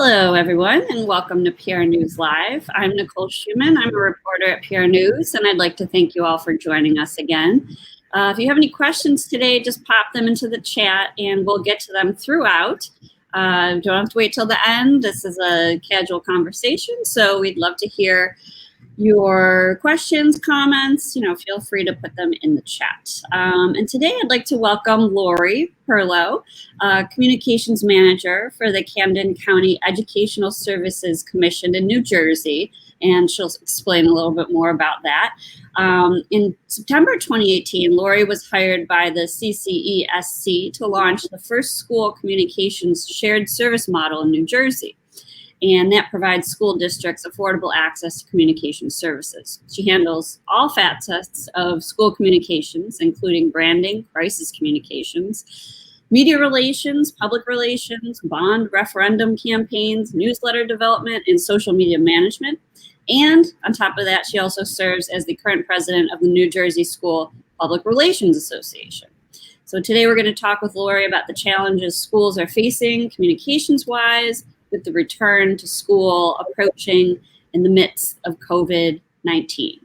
Hello, everyone, and welcome to PRNEWS Live. I'm Nicole Schumann. I'm a reporter at PRNews, and I'd like to thank you all for joining us again. If you have any questions today, just pop them into the chat, and we'll get to them throughout. Don't have to wait till the end. This is a casual conversation, so we'd love to hear your questions, comments. Feel free to put them in the chat. And today I'd like to welcome Lori Perlow, Communications Manager for the Camden County Educational Services Commission in New Jersey, and she'll explain a little bit more about that. In September 2018, Lori was hired by the CCESC to launch the first school communications shared service model in New Jersey. And that provides school districts affordable access to communication services. She handles all facets of school communications, including branding, crisis communications, media relations, public relations, bond referendum campaigns, newsletter development, and social media management. And on top of that, she also serves as the current president of the New Jersey School Public Relations Association. So today we're going to talk with Lori about the challenges schools are facing communications-wise, with the return to school approaching in the midst of COVID-19.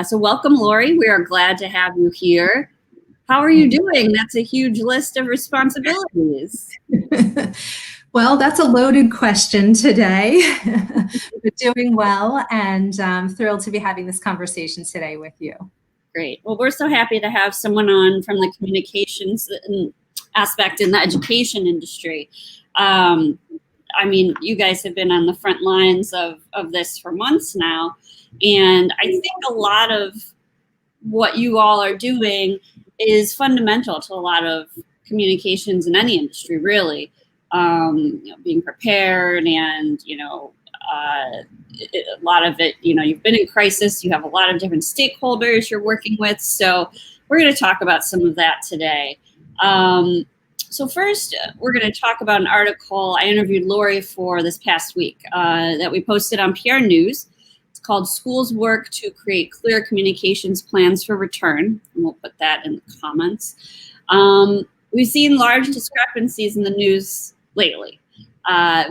So welcome, Lori. We are glad to have you here. How are you doing? That's a huge list of responsibilities. Well, that's a loaded question today. We're doing well, and I'm thrilled to be having this conversation today with you. Great. Well, we're so happy to have someone on from the communications aspect in the education industry. I mean, you guys have been on the front lines of this for months now. And I think a lot of what you all are doing is fundamental to a lot of communications in any industry, really. Being prepared and, a lot of it, you've been in crisis. You have a lot of different stakeholders you're working with. So we're going to talk about some of that today. So first, we're going to talk about an article I interviewed Lori for this past week that we posted on PR News. It's called Schools Work to Create Clear Communications Plans for Return, and we'll put that in the comments. We've seen large discrepancies in the news lately.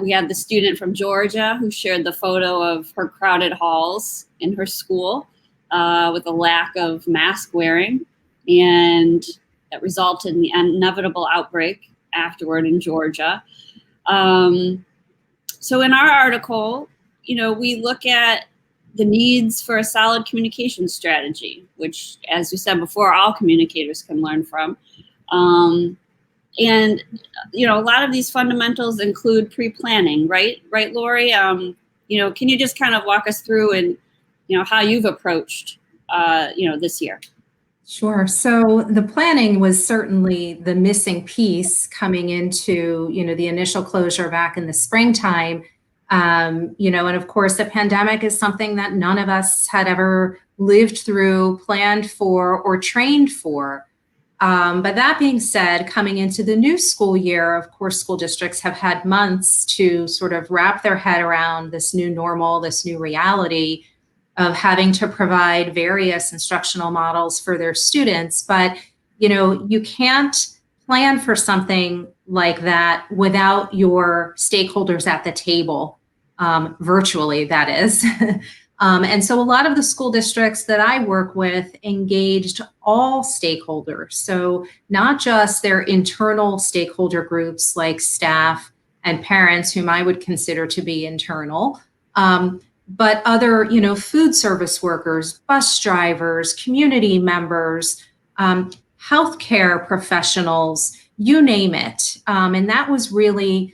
We had the student from Georgia who shared the photo of her crowded halls in her school with a lack of mask wearing, and that resulted in the inevitable outbreak afterward in Georgia. So in our article, we look at the needs for a solid communication strategy, which, as we said before, all communicators can learn from. And, a lot of these fundamentals include pre-planning, right? Right, Lori? Can you just kind of walk us through and, how you've approached, this year? Sure. So the planning was certainly the missing piece coming into, the initial closure back in the springtime. And of course, the pandemic is something that none of us had ever lived through, planned for, or trained for. But that being said, coming into the new school year, of course, school districts have had months to sort of wrap their head around this new normal, this new reality of having to provide various instructional models for their students. But, you can't plan for something like that without your stakeholders at the table, virtually, that is. And so a lot of the school districts that I work with engaged all stakeholders. So not just their internal stakeholder groups like staff and parents, whom I would consider to be internal, but other, food service workers, bus drivers, community members, healthcare professionals, you name it. And that was really,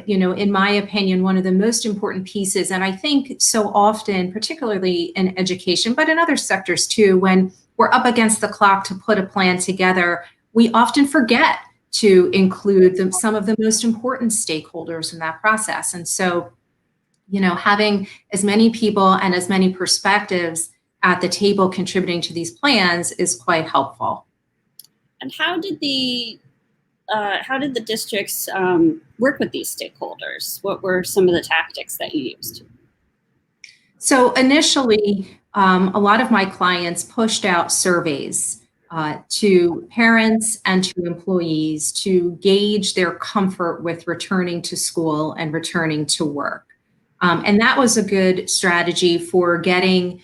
in my opinion, one of the most important pieces. And I think so often, particularly in education, but in other sectors too, when we're up against the clock to put a plan together, we often forget to include some of the most important stakeholders in that process. And so, having as many people and as many perspectives at the table contributing to these plans is quite helpful. And how did the districts work with these stakeholders? What were some of the tactics that you used? So initially, a lot of my clients pushed out surveys to parents and to employees to gauge their comfort with returning to school and returning to work. And that was a good strategy for getting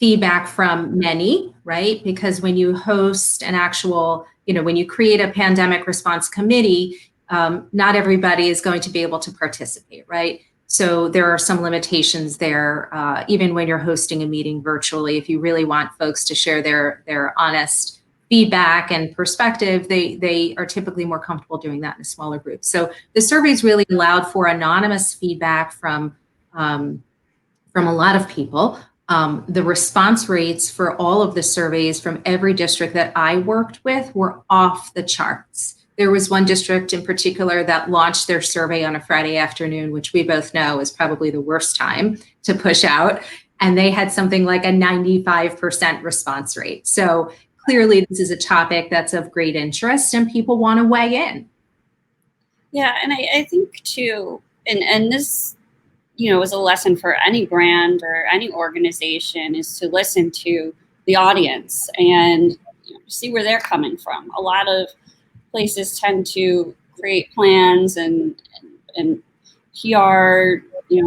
feedback from many, right? Because when you host an actual, when you create a pandemic response committee, not everybody is going to be able to participate, right? So there are some limitations there, even when you're hosting a meeting virtually. If you really want folks to share their honest feedback and perspective, they are typically more comfortable doing that in a smaller group. So the surveys really allowed for anonymous feedback from a lot of people. The response rates for all of the surveys from every district that I worked with were off the charts. There was one district in particular that launched their survey on a Friday afternoon, which we both know is probably the worst time to push out. And they had something like a 95% response rate. So clearly this is a topic that's of great interest and people want to weigh in. Yeah, and I think too, and this, is a lesson for any brand or any organization, is to listen to the audience and see where they're coming from. A lot of places tend to create plans and PR,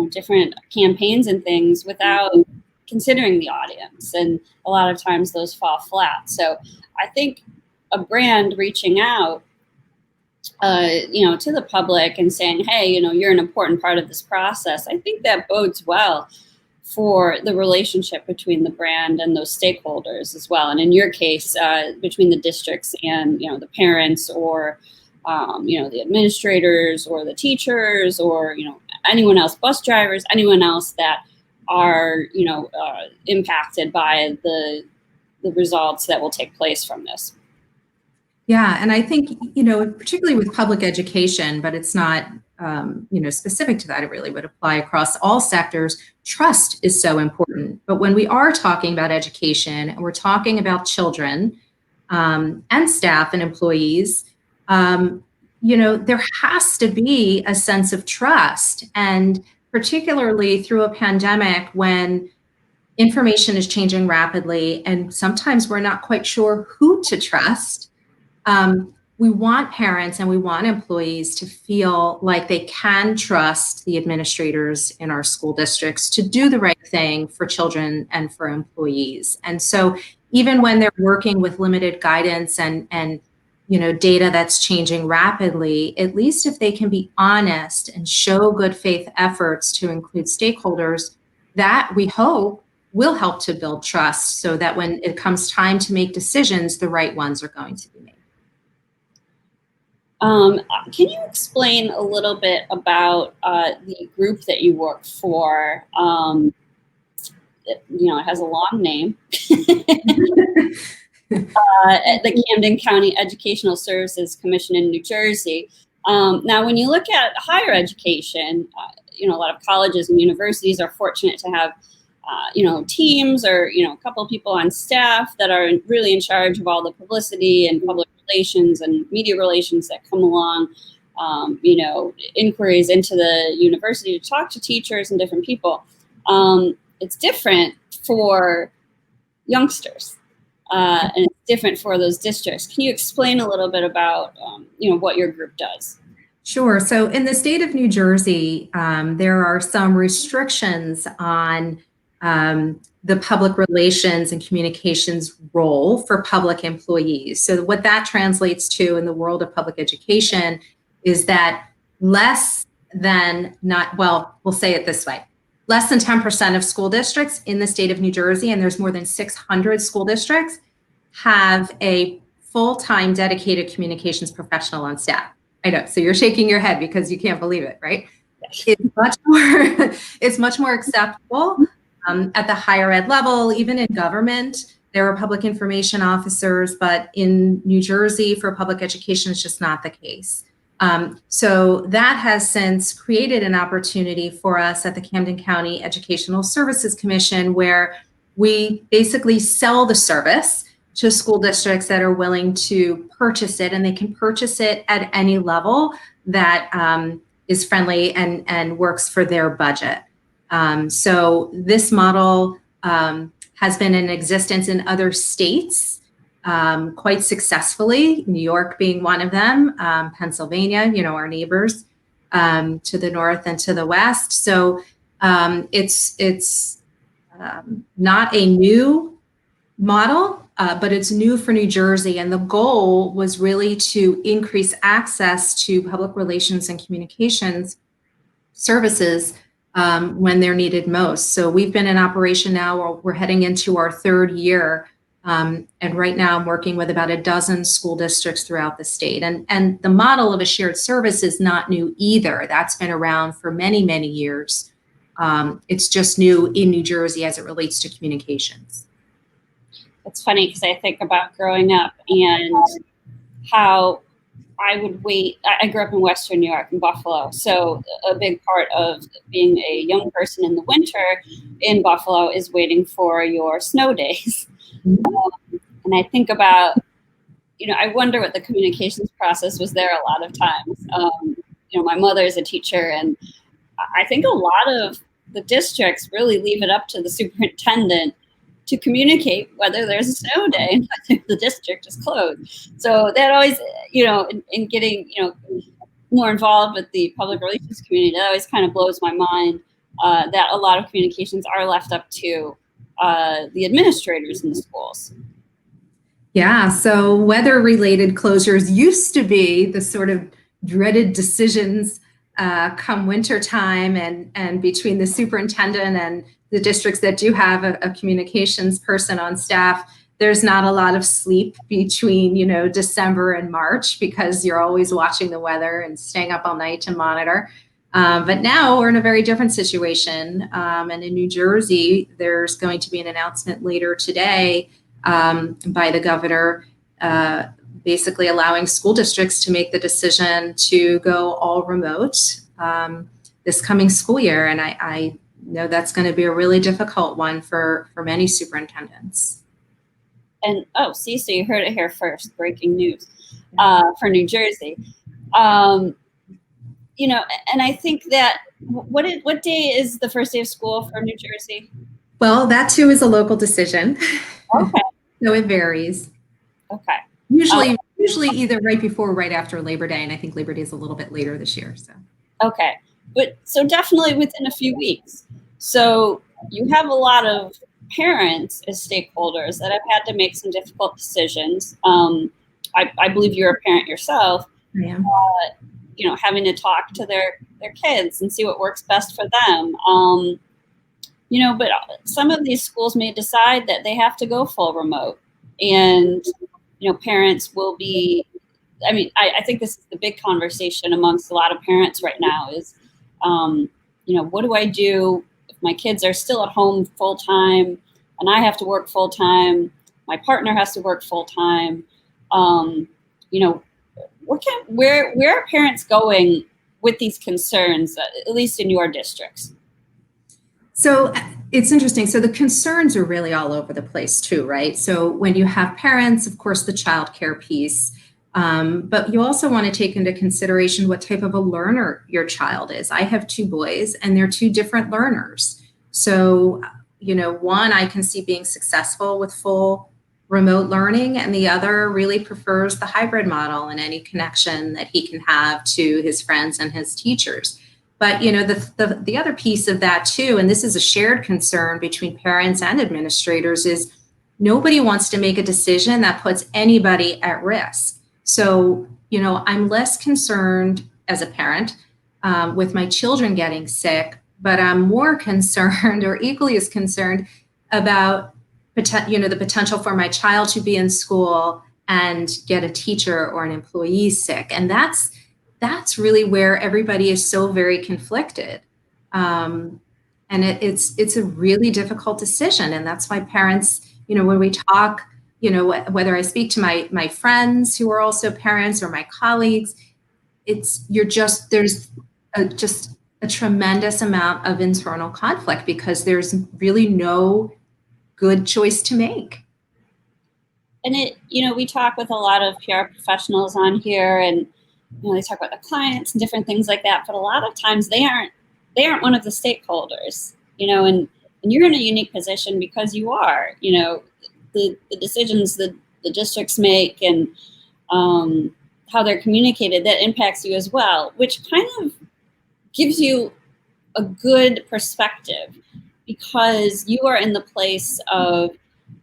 different campaigns and things without considering the audience. And a lot of times those fall flat. So I think a brand reaching out, to the public and saying, hey, you're an important part of this process, I think that bodes well for the relationship between the brand and those stakeholders as well. And in your case, between the districts and, the parents or, the administrators or the teachers or, anyone else, bus drivers, anyone else that are, impacted by the results that will take place from this. Yeah, and I think, particularly with public education, but it's not, specific to that, it really would apply across all sectors. Trust is so important. But when we are talking about education and we're talking about children and staff and employees, there has to be a sense of trust. And particularly through a pandemic when information is changing rapidly and sometimes we're not quite sure who to trust. We want parents and we want employees to feel like they can trust the administrators in our school districts to do the right thing for children and for employees. And so even when they're working with limited guidance and data that's changing rapidly, at least if they can be honest and show good faith efforts to include stakeholders, that we hope will help to build trust so that when it comes time to make decisions, the right ones are going to be made. Can you explain a little bit about the group that you work for? It has a long name. The Camden County Educational Services Commission in New Jersey. Now, when you look at higher education, a lot of colleges and universities are fortunate to have teams or, a couple of people on staff that are really in charge of all the publicity and public relations and media relations that come along, inquiries into the university to talk to teachers and different people. It's different for youngsters and it's different for those districts. Can you explain a little bit about, what your group does? Sure. So in the state of New Jersey, there are some restrictions on the public relations and communications role for public employees. So what that translates to in the world of public education is that less than 10% of school districts in the state of New Jersey, and there's more than 600 school districts, have a full-time dedicated communications professional on staff. I know, so you're shaking your head because you can't believe it, right? It's much more acceptable at the higher ed level, even in government. There are public information officers, but in New Jersey for public education, it's just not the case. So that has since created an opportunity for us at the Camden County Educational Services Commission, where we basically sell the service to school districts that are willing to purchase it, and they can purchase it at any level that is friendly and works for their budget. So this model has been in existence in other states. quite successfully, New York being one of them, Pennsylvania, our neighbors to the north and to the west. So it's not a new model, but it's new for New Jersey. And the goal was really to increase access to public relations and communications services when they're needed most. So we've been in operation now, we're heading into our third year. And right now I'm working with about a dozen school districts throughout the state. And the model of a shared service is not new either. That's been around for many, many years. It's just new in New Jersey as it relates to communications. It's funny because I think about growing up and how I would wait. I grew up in Western New York, in Buffalo. So a big part of being a young person in the winter in Buffalo is waiting for your snow days. And I think about, I wonder what the communications process was there a lot of times. My mother is a teacher, and I think a lot of the districts really leave it up to the superintendent to communicate whether there's a snow day and whether the district is closed. So that always, in getting, more involved with the public relations community, that always kind of blows my mind that a lot of communications are left up to the administrators in the schools. Yeah, so weather-related closures used to be the sort of dreaded decisions come winter time, and between the superintendent and the districts that do have a communications person on staff, there's not a lot of sleep between, December and March, because you're always watching the weather and staying up all night to monitor. But now we're in a very different situation. And in New Jersey, there's going to be an announcement later today by the governor, basically allowing school districts to make the decision to go all remote this coming school year. And I know that's going to be a really difficult one for many superintendents. And so you heard it here first, breaking news for New Jersey. And I think that what day is the first day of school for New Jersey? Well, that too is a local decision. Okay. So it varies. Okay. Usually either right before or right after Labor Day, and I think Labor Day is a little bit later this year. So. Okay, but so definitely within a few weeks. So you have a lot of parents as stakeholders that have had to make some difficult decisions. I believe you're a parent yourself. I am. Having to talk to their kids and see what works best for them. But some of these schools may decide that they have to go full remote, and parents will be. I think this is the big conversation amongst a lot of parents right now is, what do I do if my kids are still at home full time and I have to work full time? My partner has to work full time. Where are parents going with these concerns, at least in your districts? So it's interesting. So the concerns are really all over the place too, right? So when you have parents, of course, the child care piece, but you also want to take into consideration what type of a learner your child is. I have two boys and they're two different learners. So, one I can see being successful with full remote learning, and the other really prefers the hybrid model and any connection that he can have to his friends and his teachers. But, the other piece of that too, and this is a shared concern between parents and administrators, is nobody wants to make a decision that puts anybody at risk. So, I'm less concerned as a parent with my children getting sick, but I'm more concerned, or equally as concerned, about the potential for my child to be in school and get a teacher or an employee sick. And that's really where everybody is so very conflicted. And it's a really difficult decision. And that's why parents, when we talk, whether I speak to my friends who are also parents or my colleagues, there's just a tremendous amount of internal conflict because there's really no good choice to make. And we talk with a lot of PR professionals on here, and they talk about the clients and different things like that. But a lot of times they aren't one of the stakeholders. And you're in a unique position because you are. The decisions, the the districts make and how they're communicated, that impacts you as well, which kind of gives you a good perspective because you are in the place of,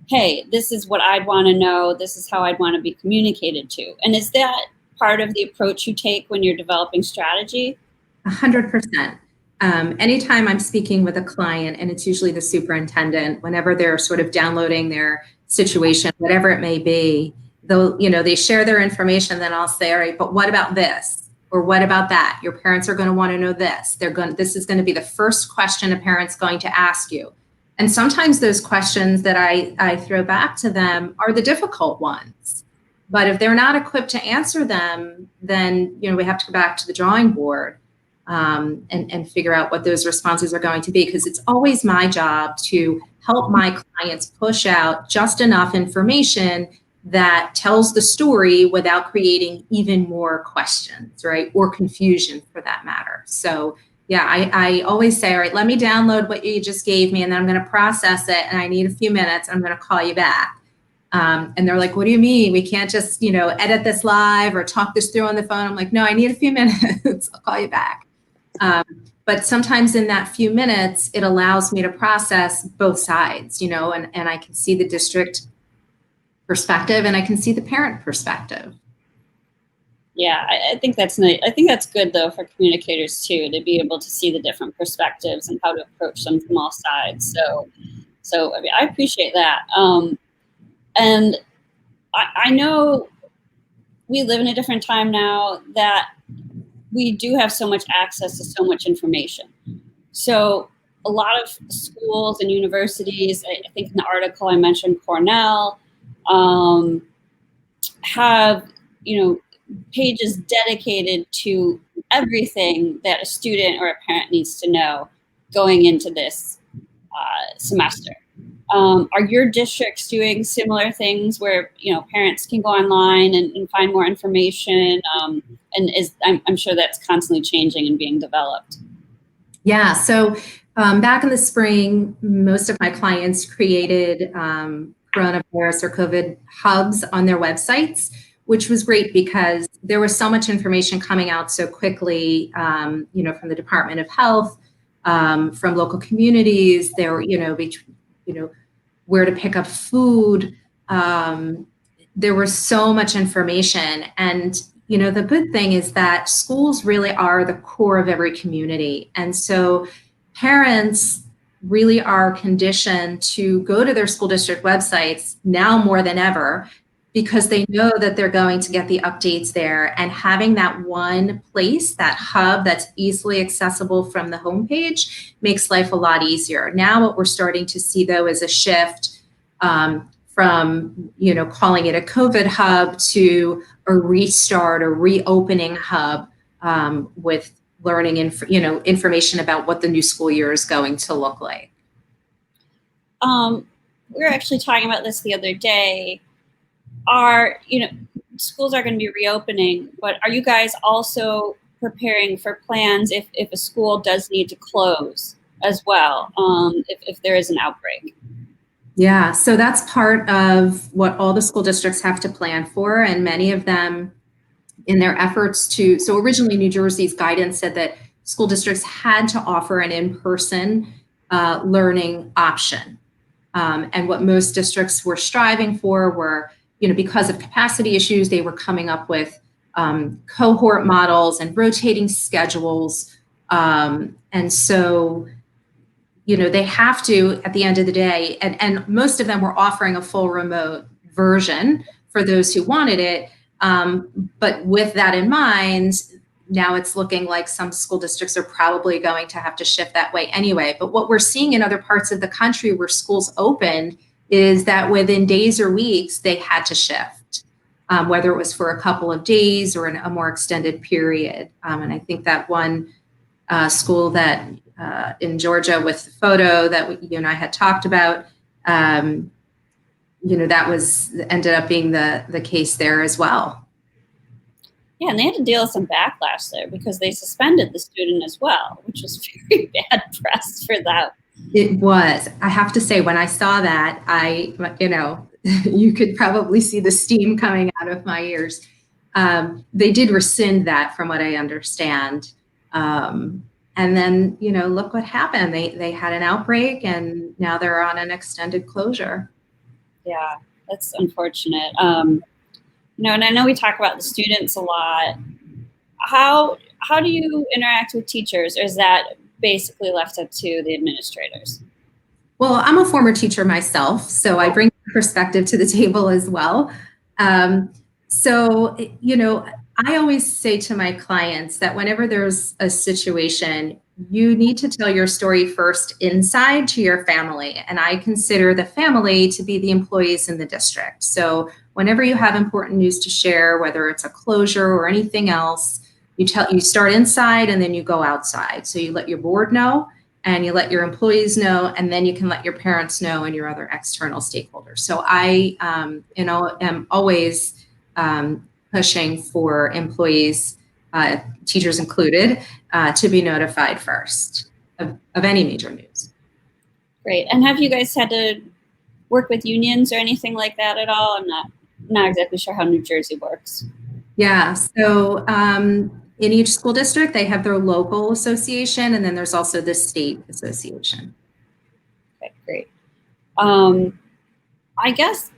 hey, this is what I'd want to know. This is how I'd want to be communicated to. And is that part of the approach you take when you're developing strategy? 100%. Anytime I'm speaking with a client, and it's usually the superintendent, whenever they're sort of downloading their situation, whatever it may be, they'll, they share their information, then I'll say, all right, but what about this? Or what about that? Your parents are going to want to know this. This is going to be the first question a parent's going to ask you. And sometimes those questions that I throw back to them are the difficult ones. But if they're not equipped to answer them, then, we have to go back to the drawing board and figure out what those responses are going to be, because it's always my job to help my clients push out just enough information that tells the story without creating even more questions, right? Or confusion for that matter. So yeah, I always say, all right, let me download what you just gave me and then I'm going to process it and I need a few minutes. I'm going to call you back. And they're like, what do you mean? We can't just, edit this live or talk this through on the phone. I'm like, no, I need a few minutes. I'll call you back. But sometimes in that few minutes, it allows me to process both sides, and I can see the district perspective and I can see the parent perspective. Yeah, I think that's nice. I think that's good though for communicators too, to be able to see the different perspectives and how to approach them from all sides. So I mean, I appreciate that. And I know we live in a different time now that we do have so much access to so much information. So a lot of schools and universities, I think in the article I mentioned Cornell, have, pages dedicated to everything that a student or a parent needs to know going into this semester. Are your districts doing similar things where, parents can go online and find more information? I'm sure that's constantly changing and being developed. Yeah, so back in the spring, most of my clients created coronavirus or COVID hubs on their websites, which was great because there was so much information coming out so quickly, from the Department of Health, from local communities. There were, where to pick up food. There was so much information. And, the good thing is that schools really are the core of every community. And so parents really are conditioned to go to their school district websites now more than ever, because they know that they're going to get the updates there, and having that one place, that hub that's easily accessible from the homepage makes life a lot easier. Now what we're starting to see though is a shift from, calling it a COVID hub to a restart or reopening hub with learning information about what the new school year is going to look like. We were actually talking about this the other day. Schools are going to be reopening, but are you guys also preparing for plans if a school does need to close as well, if there is an outbreak? Yeah, so that's part of what all the school districts have to plan for, and many of them in their efforts to, so originally New Jersey's guidance said that school districts had to offer an in-person learning option. And what most districts were striving for were, because of capacity issues, they were coming up with cohort models and rotating schedules. And so, they have to, at the end of the day, and most of them were offering a full remote version for those who wanted it. But with that in mind, now it's looking like some school districts are probably going to have to shift that way anyway. But what we're seeing in other parts of the country where schools opened is that within days or weeks, they had to shift, whether it was for a couple of days or in a more extended period. And I think that one school that in Georgia with the photo that you and I had talked about, that was ended up being the case there as well. Yeah, and they had to deal with some backlash there because they suspended the student as well, which was very bad press for that. It was. I have to say, when I saw that, you could probably see the steam coming out of my ears. They did rescind that from what I understand. And then, look what happened. They had an outbreak and now they're on an extended closure. Yeah, that's unfortunate. And I know we talk about the students a lot. How do you interact with teachers, or is that basically left up to the administrators? Well, I'm a former teacher myself, so I bring perspective to the table as well. So, I always say to my clients that whenever there's a situation, you need to tell your story first inside to your family. And I consider the family to be the employees in the district. So whenever you have important news to share, whether it's a closure or anything else, you start inside and then you go outside. So you let your board know and you let your employees know, and then you can let your parents know and your other external stakeholders. So I, am always pushing for employees, teachers included, to be notified first of any major news. Great. And have you guys had to work with unions or anything like that at all? I'm not exactly sure how New Jersey works. Yeah. So in each school district, they have their local association, and then there's also the state association. Okay, great. I guess,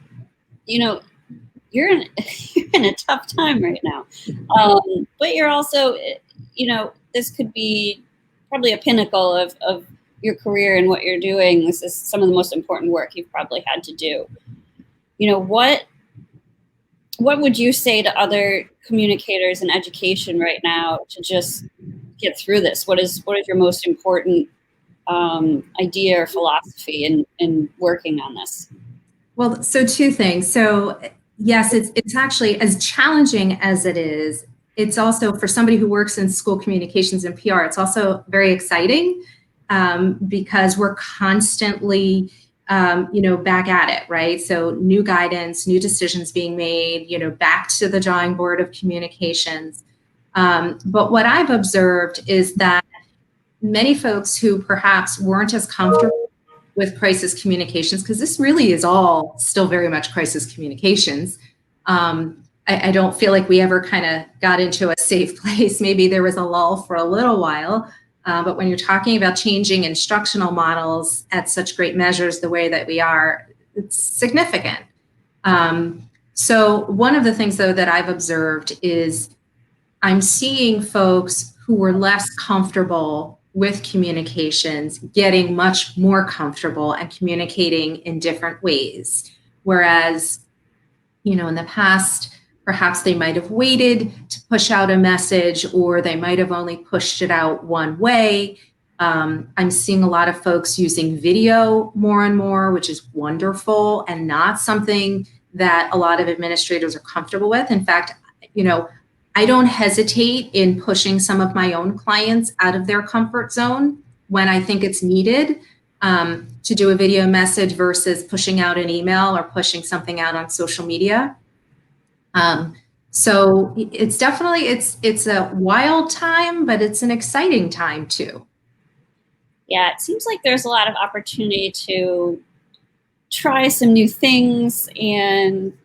you're in a tough time right now, but you're also, this could be probably a pinnacle of your career and what you're doing. This is some of the most important work you've probably had to do. What would you say to other communicators in education right now to just get through this? What is your most important idea or philosophy in working on this? Well, so two things. So yes, it's actually, as challenging as it is, it's also, for somebody who works in school communications and PR, it's also very exciting because we're constantly back at it, right? So new guidance, new decisions being made, back to the drawing board of communications. But what I've observed is that many folks who perhaps weren't as comfortable with crisis communications, because this really is all still very much crisis communications. I don't feel like we ever kind of got into a safe place. Maybe there was a lull for a little while, but when you're talking about changing instructional models at such great measures the way that we are, it's significant. So one of the things, though, that I've observed is I'm seeing folks who were less comfortable with communications getting much more comfortable and communicating in different ways. Whereas, in the past, perhaps they might have waited to push out a message, or they might have only pushed it out one way. I'm seeing a lot of folks using video more and more, which is wonderful and not something that a lot of administrators are comfortable with. In fact, I don't hesitate in pushing some of my own clients out of their comfort zone when I think it's needed to do a video message versus pushing out an email or pushing something out on social media. So it's definitely, it's a wild time, but it's an exciting time too. Yeah, it seems like there's a lot of opportunity to try some new things and,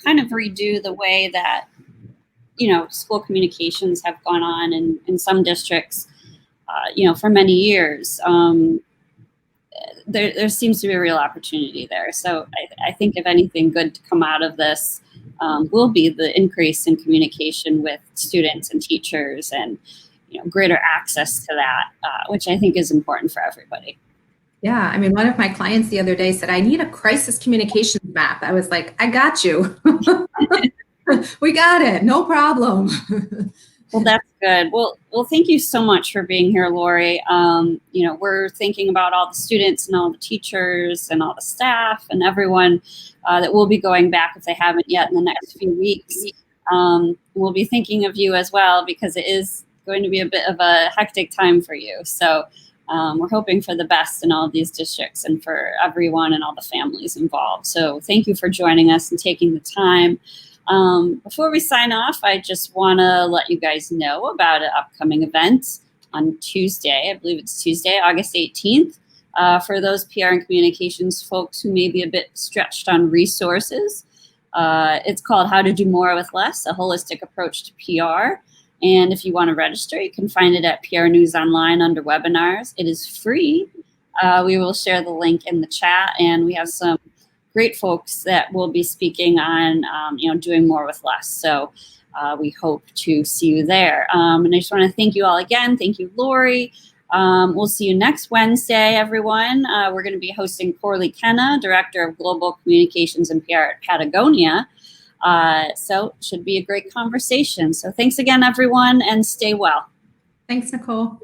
kind of redo the way that, school communications have gone on in some districts, for many years. There seems to be a real opportunity there. So I think if anything good to come out of this will be the increase in communication with students and teachers and, greater access to that, which I think is important for everybody. Yeah, I mean, one of my clients the other day said, I need a crisis communications map. I was like, I got you. We got it. No problem. Well, that's good. Well, thank you so much for being here, Lori. We're thinking about all the students and all the teachers and all the staff and everyone that will be going back if they haven't yet in the next few weeks. We'll be thinking of you as well because it is going to be a bit of a hectic time for you. So we're hoping for the best in all of these districts and for everyone and all the families involved. So thank you for joining us and taking the time. Before we sign off, I just want to let you guys know about an upcoming event on Tuesday. I believe it's Tuesday, August 18th. for those PR and communications folks who may be a bit stretched on resources. It's called How to Do More with Less, a holistic approach to PR. And if you want to register, you can find it at PR News Online under webinars. It is free. We will share the link in the chat, and we have some great folks that will be speaking on, doing more with less. So we hope to see you there. And I just want to thank you all again. Thank you, Lori. We'll see you next Wednesday, everyone. We're going to be hosting Corley Kenna, Director of Global Communications and PR at Patagonia. So it should be a great conversation. So thanks again, everyone, and stay well. Thanks, Nicole.